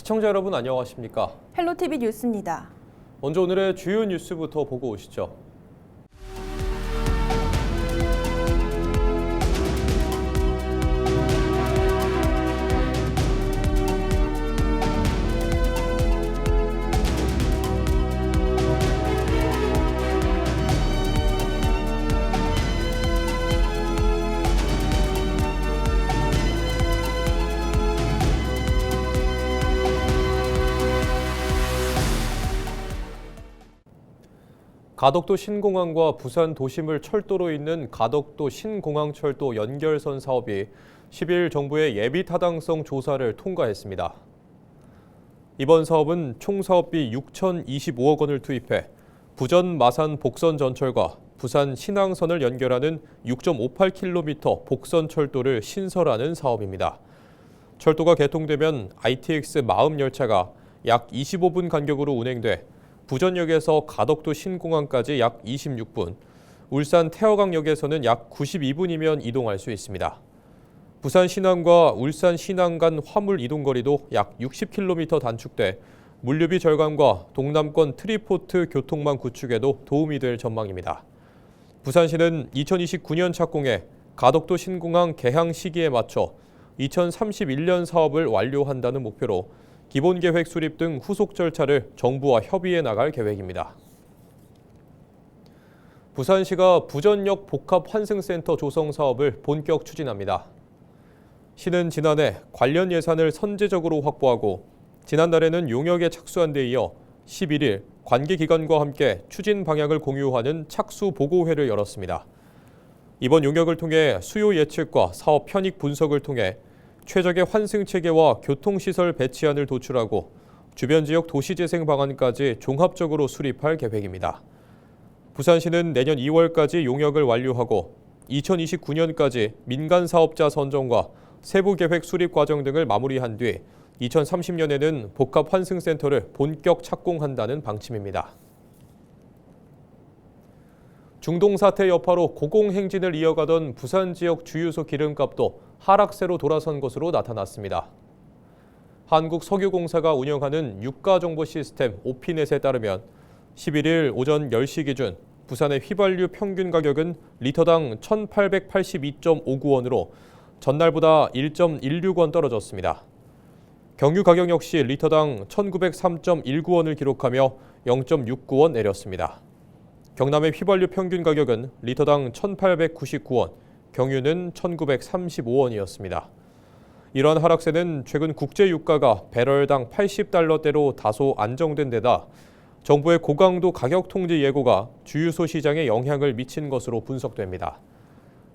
시청자 여러분 안녕하십니까? 헬로티비 뉴스입니다. 먼저 오늘의 주요 뉴스부터 보고 오시죠. 가덕도 신공항과 부산 도심을 철도로 잇는 가덕도 신공항철도 연결선 사업이 10일 정부의 예비 타당성 조사를 통과했습니다. 이번 사업은 총 사업비 6,025억 원을 투입해 부전 마산 복선 전철과 부산 신항선을 연결하는 6.58km 복선 철도를 신설하는 사업입니다. 철도가 개통되면 ITX 마음 열차가 약 25분 간격으로 운행돼 부전역에서 가덕도 신공항까지 약 26분, 울산 태화강역에서는 약 92분이면 이동할 수 있습니다. 부산 신항과 울산 신항 간 화물 이동 거리도 약 60km 단축돼 물류비 절감과 동남권 트리포트 교통망 구축에도 도움이 될 전망입니다. 부산시는 2029년 착공해 가덕도 신공항 개항 시기에 맞춰 2031년 사업을 완료한다는 목표로 기본계획 수립 등 후속 절차를 정부와 협의해 나갈 계획입니다. 부산시가 부전역 복합환승센터 조성 사업을 본격 추진합니다. 시는 지난해 관련 예산을 선제적으로 확보하고 지난달에는 용역에 착수한 데 이어 11일 관계기관과 함께 추진 방향을 공유하는 착수 보고회를 열었습니다. 이번 용역을 통해 수요 예측과 사업 편익 분석을 통해 최적의 환승 체계와 교통시설 배치안을 도출하고 주변 지역 도시재생 방안까지 종합적으로 수립할 계획입니다. 부산시는 내년 2월까지 용역을 완료하고 2029년까지 민간 사업자 선정과 세부 계획 수립 과정 등을 마무리한 뒤 2030년에는 복합 환승센터를 본격 착공한다는 방침입니다. 중동 사태 여파로 고공행진을 이어가던 부산 지역 주유소 기름값도 하락세로 돌아선 것으로 나타났습니다. 한국석유공사가 운영하는 유가 정보 시스템 오피넷에 따르면 11일 오전 10시 기준 부산의 휘발유 평균 가격은 리터당 1,882.59원으로 전날보다 1.16원 떨어졌습니다. 경유 가격 역시 리터당 1,903.19원을 기록하며 0.69원 내렸습니다. 경남의 휘발유 평균 가격은 리터당 1,899원, 경유는 1,935원이었습니다. 이러한 하락세는 최근 국제 유가가 배럴당 80달러대로 다소 안정된 데다 정부의 고강도 가격 통제 예고가 주유소 시장에 영향을 미친 것으로 분석됩니다.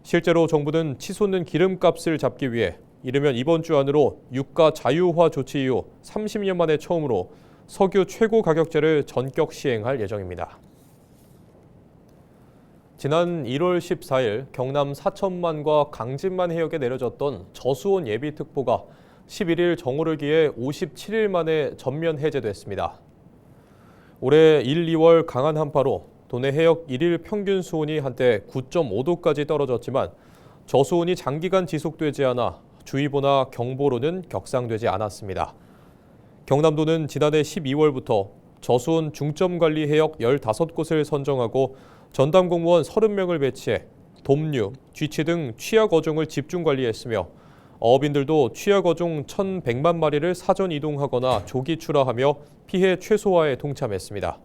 실제로 정부는 치솟는 기름값을 잡기 위해 이르면 이번 주 안으로 유가 자유화 조치 이후 30년 만에 처음으로 석유 최고 가격제를 전격 시행할 예정입니다. 지난 1월 14일 경남 사천만과 강진만 해역에 내려졌던 저수온 예비특보가 11일 정오를 기해 57일 만에 전면 해제됐습니다. 올해 1, 2월 강한 한파로 도내 해역 1일 평균 수온이 한때 9.5도까지 떨어졌지만 저수온이 장기간 지속되지 않아 주의보나 경보로는 격상되지 않았습니다. 경남도는 지난해 12월부터 저수온 중점관리 해역 15곳을 선정하고 전담 공무원 30명을 배치해 돔류, 쥐치 등 취약 어종을 집중 관리했으며 어업인들도 취약 어종 1,100만 마리를 사전 이동하거나 조기 출하하며 피해 최소화에 동참했습니다.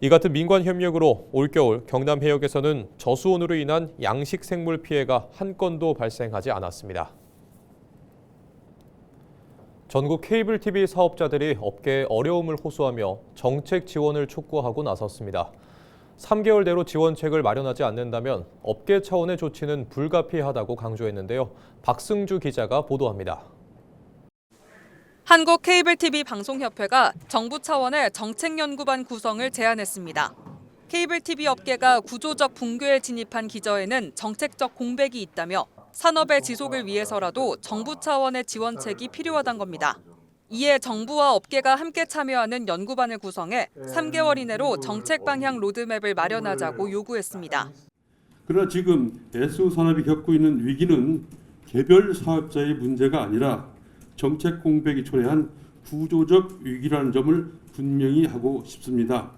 이 같은 민관 협력으로 올겨울 경남 해역에서는 저수온으로 인한 양식 생물 피해가 한 건도 발생하지 않았습니다. 전국 케이블 TV 사업자들이 업계에 어려움을 호소하며 정책 지원을 촉구하고 나섰습니다. 3개월내로 지원책을 마련하지 않는다면 업계 차원의 조치는 불가피하다고 강조했는데요. 박승주 기자가 보도합니다. 한국 케이블 TV 방송협회가 정부 차원의 정책연구반 구성을 제안했습니다. 케이블 TV 업계가 구조적 붕괴에 진입한 기저에는 정책적 공백이 있다며 산업의 지속을 위해서라도 정부 차원의 지원책이 필요하단 겁니다. 이에 정부와 업계가 함께 참여하는 연구반을 구성해 3개월 이내로 정책 방향 로드맵을 마련하자고 요구했습니다. 그러나 지금 SO 산업이 겪고 있는 위기는 개별 사업자의 문제가 아니라 정책 공백이 초래한 구조적 위기라는 점을 분명히 하고 싶습니다.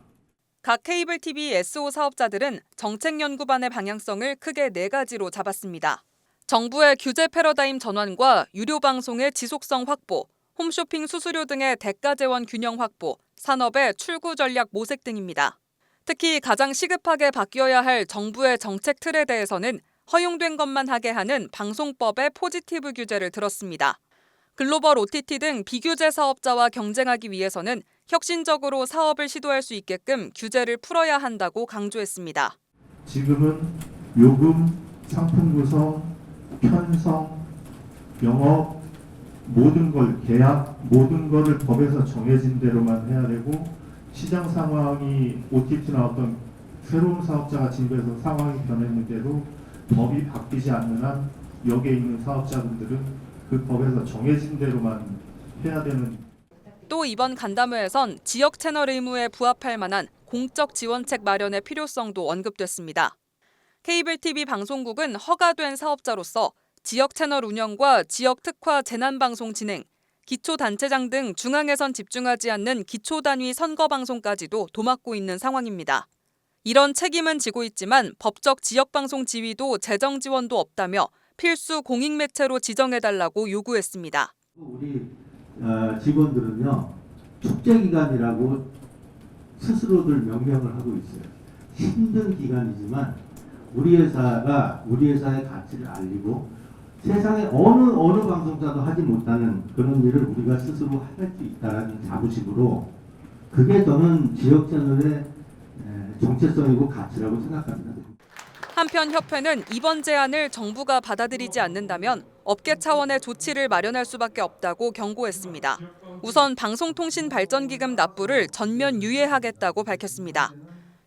각 케이블 TV SO 사업자들은 정책 연구반의 방향성을 크게 4가지로 잡았습니다. 정부의 규제 패러다임 전환과 유료 방송의 지속성 확보, 홈쇼핑 수수료 등의 대가 재원 균형 확보, 산업의 출구 전략 모색 등입니다. 특히 가장 시급하게 바뀌어야 할 정부의 정책 틀에 대해서는 허용된 것만 하게 하는 방송법의 포지티브 규제를 들었습니다. 글로벌 OTT 등 비규제 사업자와 경쟁하기 위해서는 혁신적으로 사업을 시도할 수 있게끔 규제를 풀어야 한다고 강조했습니다. 지금은 요금, 상품 구성, 편성, 영업, 모든 걸 계약, 모든 것을 법에서 정해진 대로만 해야 되고 시장 상황이 OTT나 어떤 새로운 사업자가 진입해서 상황이 변했는데도 법이 바뀌지 않는 한 여기에 있는 사업자분들은 그 법에서 정해진 대로만 해야 되는. 또 이번 간담회에선 지역 채널 의무에 부합할 만한 공적 지원책 마련의 필요성도 언급됐습니다. 케이블 TV 방송국은 허가된 사업자로서 지역 채널 운영과 지역 특화 재난방송 진행, 기초단체장 등 중앙에선 집중하지 않는 기초단위 선거방송까지도 도맡고 있는 상황입니다. 이런 책임은 지고 있지만 법적 지역방송 지위도 재정 지원도 없다며 필수 공익매체로 지정해달라고 요구했습니다. 우리 직원들은요, 축제기간이라고 스스로들 명명을 하고 있어요. 힘든 기간이지만 우리 회사의 가치를 알리고 세상에 어느 방송사도 하지 못하는 그런 일을 우리가 스스로 할 수 있다는 자부심으로, 그게 저는 지역 채널의 정체성이고 가치라고 생각합니다. 한편 협회는 이번 제안을 정부가 받아들이지 않는다면 업계 차원의 조치를 마련할 수밖에 없다고 경고했습니다. 우선 방송통신발전기금 납부를 전면 유예하겠다고 밝혔습니다.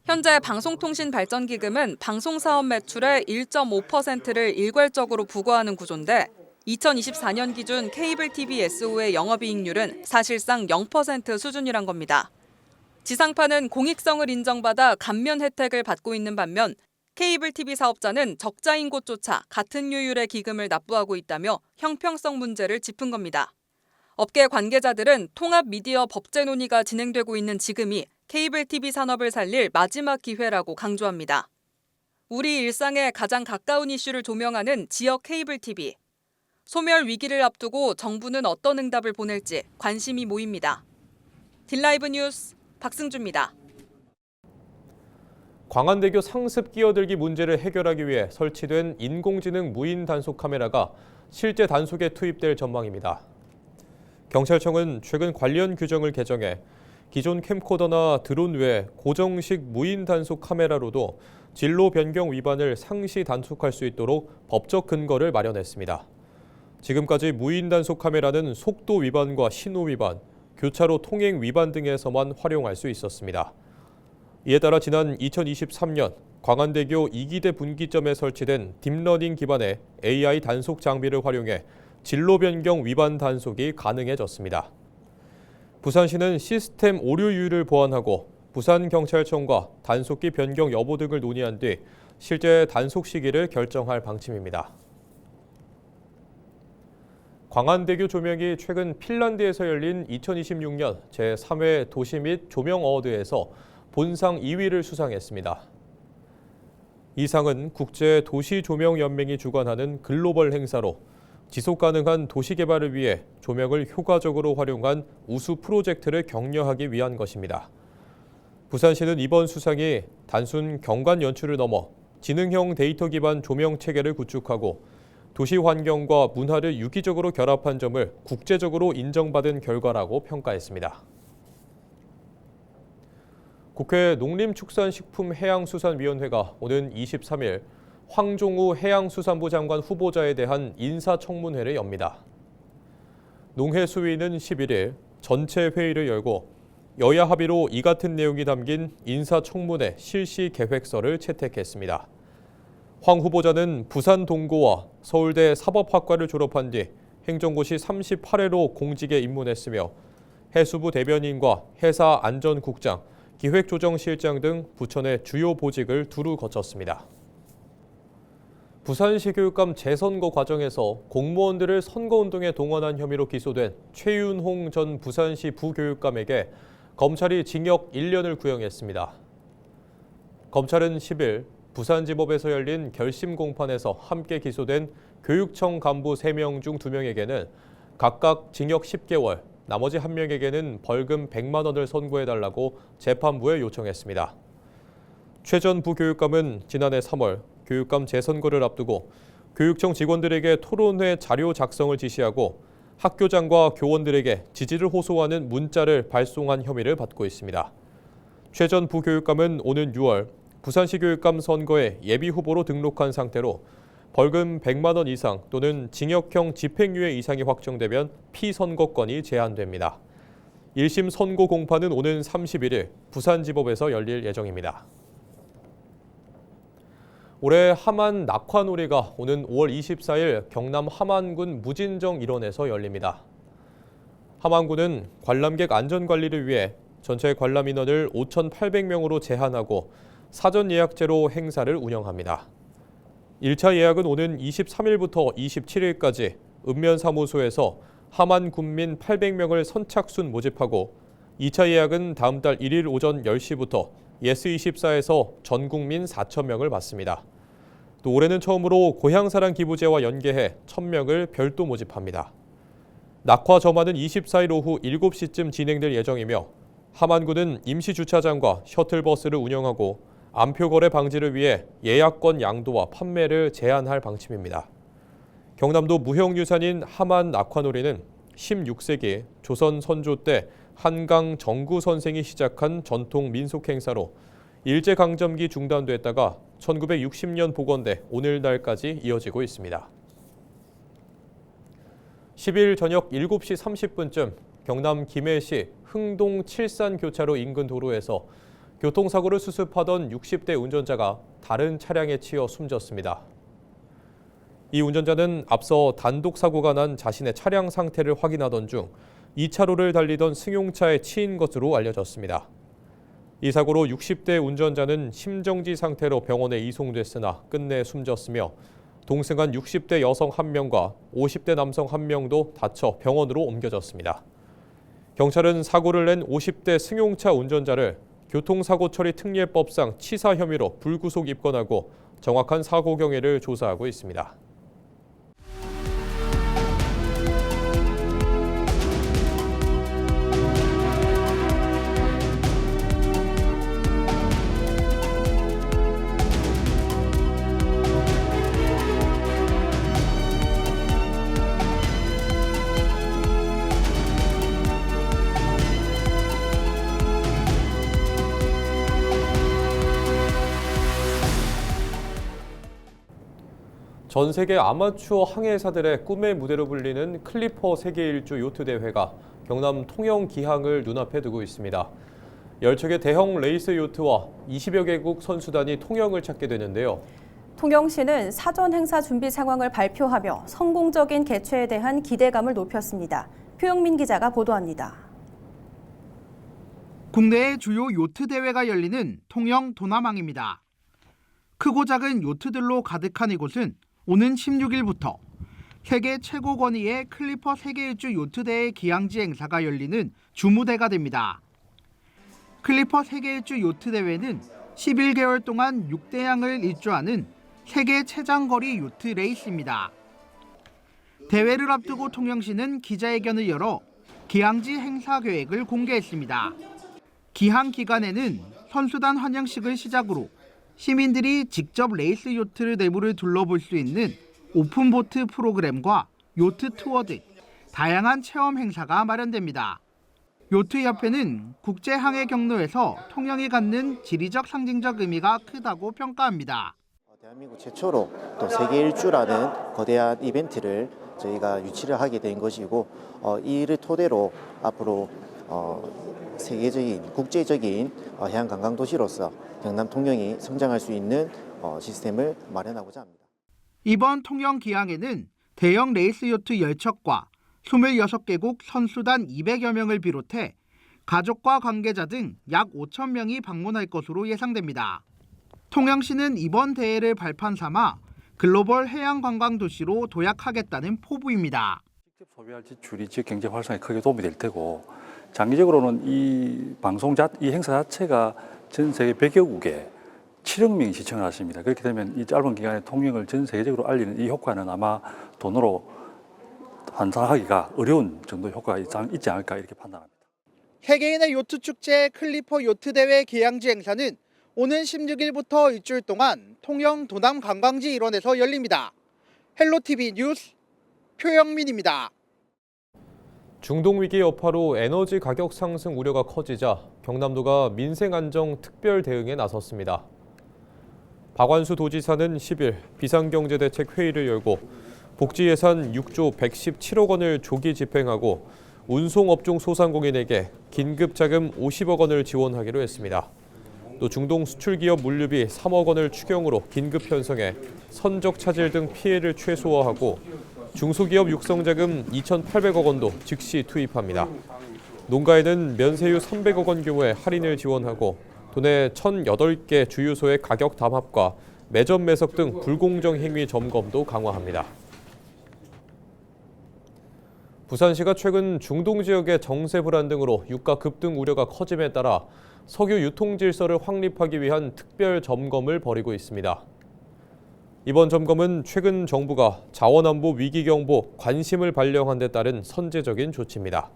현재 방송통신발전기금은 방송사업 매출의 1.5%를 일괄적으로 부과하는 구조인데 2024년 기준 케이블 TV SO의 영업이익률은 사실상 0% 수준이란 겁니다. 지상파는 공익성을 인정받아 감면 혜택을 받고 있는 반면 케이블 TV 사업자는 적자인 곳조차 같은 요율의 기금을 납부하고 있다며 형평성 문제를 짚은 겁니다. 업계 관계자들은 통합 미디어 법제 논의가 진행되고 있는 지금이 케이블 TV 산업을 살릴 마지막 기회라고 강조합니다. 우리 일상에 가장 가까운 이슈를 조명하는 지역 케이블 TV. 소멸 위기를 앞두고 정부는 어떤 응답을 보낼지 관심이 모입니다. 딜라이브 뉴스 박승주입니다. 광안대교 상습 끼어들기 문제를 해결하기 위해 설치된 인공지능 무인 단속 카메라가 실제 단속에 투입될 전망입니다. 경찰청은 최근 관련 규정을 개정해 기존 캠코더나 드론 외 고정식 무인 단속 카메라로도 진로 변경 위반을 상시 단속할 수 있도록 법적 근거를 마련했습니다. 지금까지 무인 단속 카메라는 속도 위반과 신호 위반, 교차로 통행 위반 등에서만 활용할 수 있었습니다. 이에 따라 지난 2023년 광안대교 2기대 분기점에 설치된 딥러닝 기반의 AI 단속 장비를 활용해 진로 변경 위반 단속이 가능해졌습니다. 부산시는 시스템 오류율을 보완하고 부산경찰청과 단속기 변경 여부 등을 논의한 뒤 실제 단속 시기를 결정할 방침입니다. 광안대교 조명이 최근 핀란드에서 열린 2026년 제3회 도시 및 조명 어워드에서 본상 2위를 수상했습니다. 이 상은 국제도시조명연맹이 주관하는 글로벌 행사로 지속가능한 도시개발을 위해 조명을 효과적으로 활용한 우수 프로젝트를 격려하기 위한 것입니다. 부산시는 이번 수상이 단순 경관 연출을 넘어 지능형 데이터 기반 조명 체계를 구축하고 도시 환경과 문화를 유기적으로 결합한 점을 국제적으로 인정받은 결과라고 평가했습니다. 국회 농림축산식품해양수산위원회가 오는 23일 황종우 해양수산부 장관 후보자에 대한 인사청문회를 엽니다. 농해수위는 11일 전체 회의를 열고 여야 합의로 이 같은 내용이 담긴 인사청문회 실시 계획서를 채택했습니다. 황 후보자는 부산 동고와 서울대 사법학과를 졸업한 뒤 행정고시 38회로 공직에 입문했으며 해수부 대변인과 해사 안전국장, 기획조정실장 등 부처 내 주요 보직을 두루 거쳤습니다. 부산시 교육감 재선거 과정에서 공무원들을 선거운동에 동원한 혐의로 기소된 최윤홍 전 부산시 부교육감에게 검찰이 징역 1년을 구형했습니다. 검찰은 10일 부산지법에서 열린 결심 공판에서 함께 기소된 교육청 간부 3명 중 2명에게는 각각 징역 10개월, 나머지 1명에게는 벌금 100만 원을 선고해달라고 재판부에 요청했습니다. 최 전 부교육감은 지난해 3월 교육감 재선거를 앞두고 교육청 직원들에게 토론회 자료 작성을 지시하고 학교장과 교원들에게 지지를 호소하는 문자를 발송한 혐의를 받고 있습니다. 최 전 부교육감은 오는 6월 부산시 교육감 선거에 예비 후보로 등록한 상태로 벌금 100만 원 이상 또는 징역형 집행유예 이상이 확정되면 피선거권이 제한됩니다. 1심 선고 공판은 오는 31일 부산지법에서 열릴 예정입니다. 올해 함안 낙화놀이가 오는 5월 24일 경남 함안군 무진정 일원에서 열립니다. 함안군은 관람객 안전관리를 위해 전체 관람 인원을 5,800명으로 제한하고 사전 예약제로 행사를 운영합니다. 1차 예약은 오는 23일부터 27일까지 읍면사무소에서 함안 군민 800명을 선착순 모집하고 2차 예약은 다음 달 1일 오전 10시부터 예스24에서 전 국민 4,000명을 받습니다. 또 올해는 처음으로 고향사랑 기부제와 연계해 1,000명을 별도 모집합니다. 낙화 점화는 24일 오후 7시쯤 진행될 예정이며 함안군은 임시주차장과 셔틀버스를 운영하고 암표 거래 방지를 위해 예약권 양도와 판매를 제한할 방침입니다. 경남도 무형유산인 함안 낙화놀이는 16세기 조선 선조 때 한강 정구 선생이 시작한 전통 민속 행사로 일제강점기 중단됐다가 1960년 복원돼 오늘날까지 이어지고 있습니다. 10일 저녁 7시 30분쯤 경남 김해시 흥동 칠산 교차로 인근 도로에서 교통사고를 수습하던 60대 운전자가 다른 차량에 치여 숨졌습니다. 이 운전자는 앞서 단독 사고가 난 자신의 차량 상태를 확인하던 중 2차로를 달리던 승용차에 치인 것으로 알려졌습니다. 이 사고로 60대 운전자는 심정지 상태로 병원에 이송됐으나 끝내 숨졌으며 동승한 60대 여성 1명과 50대 남성 1명도 다쳐 병원으로 옮겨졌습니다. 경찰은 사고를 낸 50대 승용차 운전자를 교통사고 처리 특례법상 치사 혐의로 불구속 입건하고 정확한 사고 경위를 조사하고 있습니다. 전 세계 아마추어 항해사들의 꿈의 무대로 불리는 클리퍼 세계 일주 요트 대회가 경남 통영 기항을 눈앞에 두고 있습니다. 10척의 대형 레이스 요트와 20여 개국 선수단이 통영을 찾게 되는데요. 통영시는 사전 행사 준비 상황을 발표하며 성공적인 개최에 대한 기대감을 높였습니다. 표영민 기자가 보도합니다. 국내의 주요 요트 대회가 열리는 통영 도남항입니다. 크고 작은 요트들로 가득한 이곳은 오는 16일부터 세계 최고 권위의 클리퍼 세계 일주 요트대회 기항지 행사가 열리는 주무대가 됩니다. 클리퍼 세계 일주 요트대회는 11개월 동안 6대양을 일주하는 세계 최장거리 요트 레이스입니다. 대회를 앞두고 통영시는 기자회견을 열어 기항지 행사 계획을 공개했습니다. 기항 기간에는 선수단 환영식을 시작으로 시민들이 직접 레이스 요트를 내부를 둘러볼 수 있는 오픈보트 프로그램과 요트 투어 등 다양한 체험 행사가 마련됩니다. 요트협회는 국제항해 경로에서 통영이 갖는 지리적 상징적 의미가 크다고 평가합니다. 대한민국 최초로 또 세계 일주라는 거대한 이벤트를 저희가 유치를 하게 된 것이고 이를 토대로 앞으로 세계적인 국제적인 해양 관광 도시로서 경남 통영이 성장할 수 있는 시스템을 마련하고자 합니다. 이번 통영 기항에는 대형 레이스 요트 10척과 26개국 선수단 200여 명을 비롯해 가족과 관계자 등 약 5천 명이 방문할 것으로 예상됩니다. 통영시는 이번 대회를 발판 삼아 글로벌 해양 관광 도시로 도약하겠다는 포부입니다. 직접 소비할 지출이 지역 경제 활성화에 크게 도움이 될 테고 장기적으로는 이 행사 자체가 전 세계 100여국에 7억 명이 시청을 하십니다. 그렇게 되면 이 짧은 기간에 통영을 전 세계적으로 알리는 이 효과는 아마 돈으로 환산하기가 어려운 정도의 효과가 있지 않을까 이렇게 판단합니다. 세계인의 요트 축제 클리퍼 요트 대회 개양지 행사는 오는 16일부터 일주일 동안 통영 도남 관광지 일원에서 열립니다. 헬로티비 뉴스 표영민입니다. 중동 위기 여파로 에너지 가격 상승 우려가 커지자 경남도가 민생 안정 특별 대응에 나섰습니다. 박완수 도지사는 10일 비상경제대책 회의를 열고 복지 예산 6조 117억 원을 조기 집행하고 운송업종 소상공인에게 긴급 자금 50억 원을 지원하기로 했습니다. 또 중동 수출기업 물류비 3억 원을 추경으로 긴급 편성해 선적 차질 등 피해를 최소화하고 중소기업 육성자금 2,800억 원도 즉시 투입합니다. 농가에는 면세유 300억 원 규모의 할인을 지원하고 도내 1,008개 주유소의 가격 담합과 매점 매석 등 불공정 행위 점검도 강화합니다. 부산시가 최근 중동 지역의 정세 불안 등으로 유가 급등 우려가 커짐에 따라 석유 유통 질서를 확립하기 위한 특별 점검을 벌이고 있습니다. 이번 점검은 최근 정부가 자원안보 위기경보 관심을 발령한 데 따른 선제적인 조치입니다.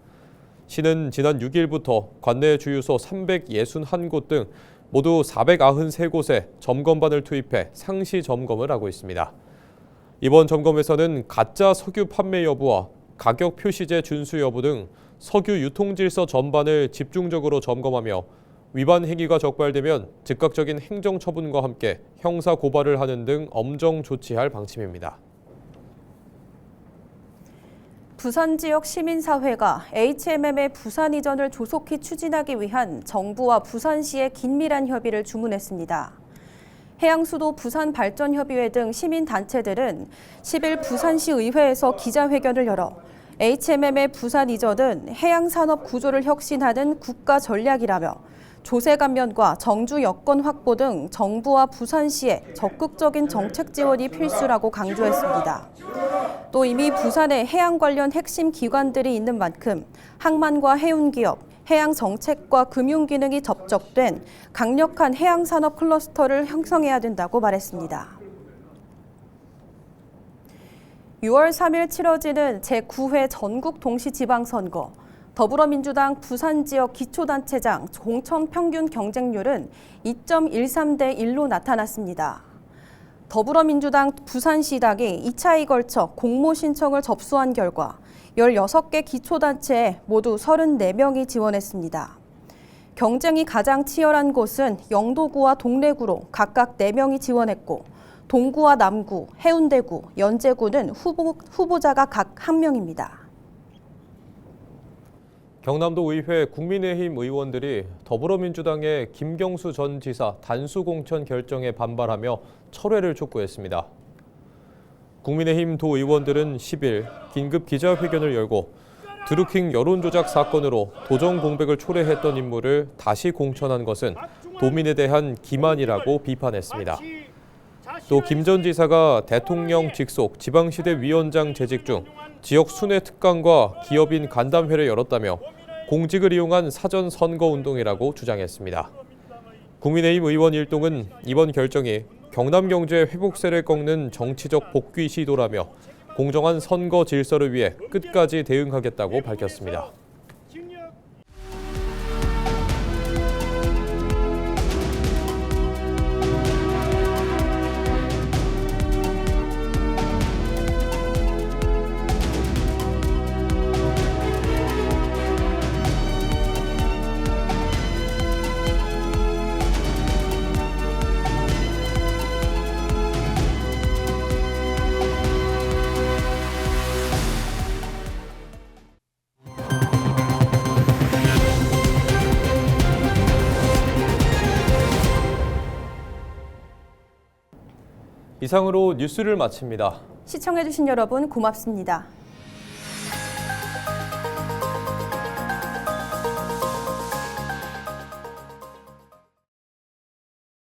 시는 지난 6일부터 관내 주유소 361곳 등 모두 493곳에 점검반을 투입해 상시 점검을 하고 있습니다. 이번 점검에서는 가짜 석유 판매 여부와 가격 표시제 준수 여부 등 석유 유통 질서 전반을 집중적으로 점검하며 위반 행위가 적발되면 즉각적인 행정 처분과 함께 형사 고발을 하는 등 엄정 조치할 방침입니다. 부산 지역 시민사회가 HMM의 부산 이전을 조속히 추진하기 위한 정부와 부산시의 긴밀한 협의를 주문했습니다. 해양수도 부산발전협의회 등 시민단체들은 10일 부산시 의회에서 기자회견을 열어 HMM의 부산 이전은 해양산업 구조를 혁신하는 국가 전략이라며 조세 감면과 정주 여건 확보 등 정부와 부산시의 적극적인 정책 지원이 필수라고 강조했습니다. 또 이미 부산에 해양 관련 핵심 기관들이 있는 만큼 항만과 해운기업, 해양정책과 금융기능이 접촉된 강력한 해양산업 클러스터를 형성해야 된다고 말했습니다. 6월 3일 치러지는 제9회 전국 동시지방선거. 더불어민주당 부산 지역 기초단체장 공천 평균 경쟁률은 2.13대 1로 나타났습니다. 더불어민주당 부산시당이 2차에 걸쳐 공모 신청을 접수한 결과 16개 기초단체에 모두 34명이 지원했습니다. 경쟁이 가장 치열한 곳은 영도구와 동래구로 각각 4명이 지원했고 동구와 남구, 해운대구, 연제구는 후보자가 각 1명입니다. 경남도 의회 국민의힘 의원들이 더불어민주당의 김경수 전 지사 단수 공천 결정에 반발하며 철회를 촉구했습니다. 국민의힘 도 의원들은 10일 긴급 기자회견을 열고 드루킹 여론조작 사건으로 도정 공백을 초래했던 인물을 다시 공천한 것은 도민에 대한 기만이라고 비판했습니다. 또 김 전 지사가 대통령 직속 지방시대 위원장 재직 중 지역 순회 특강과 기업인 간담회를 열었다며 공직을 이용한 사전 선거 운동이라고 주장했습니다. 국민의힘 의원 일동은 이번 결정이 경남 경제 회복세를 꺾는 정치적 복귀 시도라며 공정한 선거 질서를 위해 끝까지 대응하겠다고 밝혔습니다. 이상으로 뉴스를 마칩니다. 시청해주신 여러분 고맙습니다.